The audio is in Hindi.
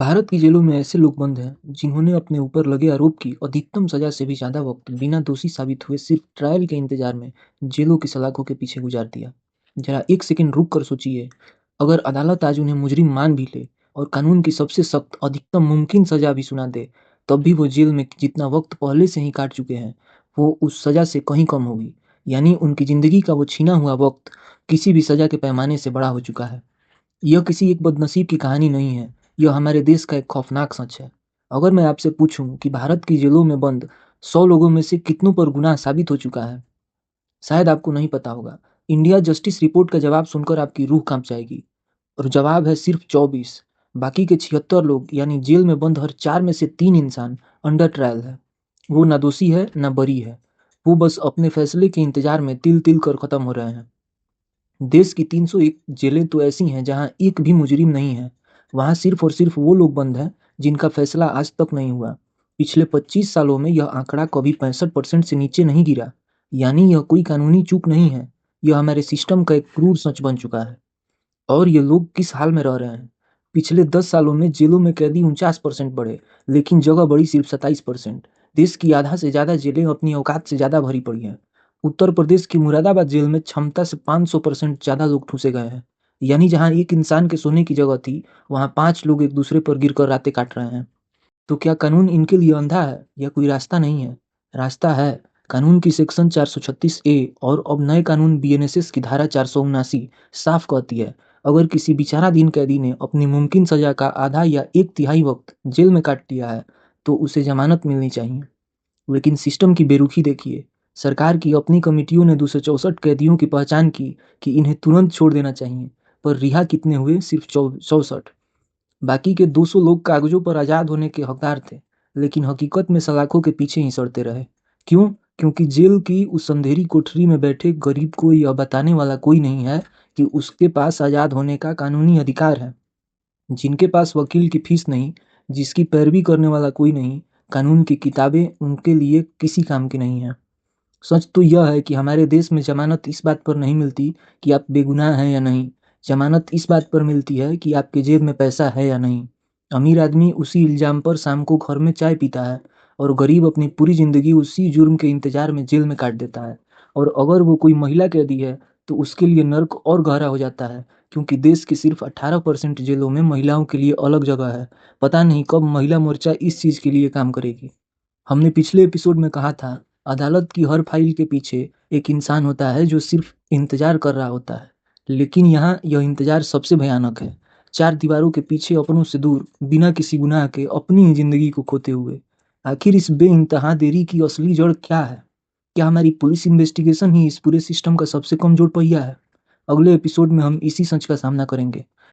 भारत की जेलों में ऐसे लोग बंद हैं जिन्होंने अपने ऊपर लगे आरोप की अधिकतम सजा से भी ज्यादा वक्त बिना दोषी साबित हुए सिर्फ ट्रायल के इंतजार में जेलों की सलाखों के पीछे गुजार दिया। जरा एक सेकंड रुक कर सोचिए, अगर अदालत आज उन्हें मुजरिम मान भी ले और कानून की सबसे सख्त अधिकतम मुमकिन सजा भी सुना दे, तब भी वो जेल में जितना वक्त पहले से ही काट चुके हैं वो उस सजा से कहीं कम होगी। यानी उनकी जिंदगी का वो छीना हुआ वक्त किसी भी सजा के पैमाने से बड़ा हो चुका है। यह किसी एक बदनसीब की कहानी नहीं है, यह हमारे देश का एक खौफनाक सच है। अगर मैं आपसे पूछूं कि भारत की जेलों में बंद 100 लोगों में से कितनों पर गुनाह साबित हो चुका है, शायद आपको नहीं पता होगा। इंडिया जस्टिस रिपोर्ट का जवाब सुनकर आपकी रूह कांप जाएगी। और जवाब है सिर्फ 24। बाकी के 76 लोग यानी जेल में बंद हर 4 में से 3 इंसान अंडर ट्रायल है। वो ना दोषी है ना बरी है, वो बस अपने फैसले के इंतजार में तिल तिल कर खत्म हो रहे हैं। देश की 301 जेलें तो ऐसी हैं जहां एक भी मुजरिम नहीं है। वहां सिर्फ और सिर्फ वो लोग बंद हैं जिनका फैसला आज तक नहीं हुआ। पिछले 25 सालों में यह आंकड़ा कभी 65% से नीचे नहीं गिरा। यानी यह कोई कानूनी चूक नहीं है, यह हमारे सिस्टम का एक क्रूर सच बन चुका है। और ये लोग किस हाल में रह रहे हैं? पिछले 10 सालों में जेलों में कैदी 49% बढ़े, लेकिन जगह बढ़ी सिर्फ 27%। देश की आधा से ज्यादा जेलें अपनी औकात से ज्यादा भरी पड़ी हैं। उत्तर प्रदेश की मुरादाबाद जेल में क्षमता से 500% ज्यादा लोग ठूसे गए हैं। यानी जहां एक इंसान के सोने की जगह थी, वहां 5 लोग एक दूसरे पर गिरकर रातें काट रहे हैं। तो क्या कानून इनके लिए अंधा है या कोई रास्ता नहीं है? रास्ता है। कानून की सेक्शन 436 ए और अब नए कानून बीएनएसएस की धारा 479 साफ कहती है, अगर किसी विचाराधीन कैदी ने अपनी मुमकिन सजा का आधा या एक तिहाई वक्त जेल में काट दिया है तो उसे जमानत मिलनी चाहिए। लेकिन सिस्टम की बेरुखी देखिए। सरकार की अपनी कमेटियों ने 264 कैदियों की पहचान की कि इन्हें तुरंत छोड़ देना चाहिए, पर रिहा कितने हुए? सिर्फ 64। बाकी के 200 लोग कागजों पर आजाद होने के हकदार थे, लेकिन हकीकत में सलाखों के पीछे ही सड़ते रहे। क्यों? क्योंकि जेल की उस अंधेरी कोठरी में बैठे गरीब को यह बताने वाला कोई नहीं है कि उसके पास आजाद होने का कानूनी अधिकार है। जिनके पास वकील की फीस नहीं, जिसकी पैरवी करने वाला कोई नहीं, कानून की किताबें उनके लिए किसी काम की नहीं है। सच तो यह है कि हमारे देश में जमानत इस बात पर नहीं मिलती कि आप बेगुनाह हैं या नहीं। जमानत इस बात पर मिलती है कि आपके जेब में पैसा है या नहीं। अमीर आदमी उसी इल्जाम पर शाम को घर में चाय पीता है और गरीब अपनी पूरी जिंदगी उसी जुर्म के इंतजार में जेल में काट देता है। और अगर वो कोई महिला कैदी है तो उसके लिए नर्क और गहरा हो जाता है, क्योंकि देश की सिर्फ 18% जेलों में महिलाओं के लिए अलग जगह है। पता नहीं कब महिला मोर्चा इस चीज के लिए काम करेगी। हमने पिछले एपिसोड में कहा था, अदालत की हर फाइल के पीछे एक इंसान होता है जो सिर्फ इंतजार कर रहा होता है। लेकिन यहाँ यह इंतजार सबसे भयानक है। चार दीवारों के पीछे अपनों से दूर, बिना किसी गुनाह के अपनी ही जिंदगी को खोते हुए। आखिर इस बेइंतहा देरी की असली जड़ क्या है? क्या हमारी पुलिस इन्वेस्टिगेशन ही इस पूरे सिस्टम का सबसे कमजोर पहिया है? अगले एपिसोड में हम इसी सच का सामना करेंगे।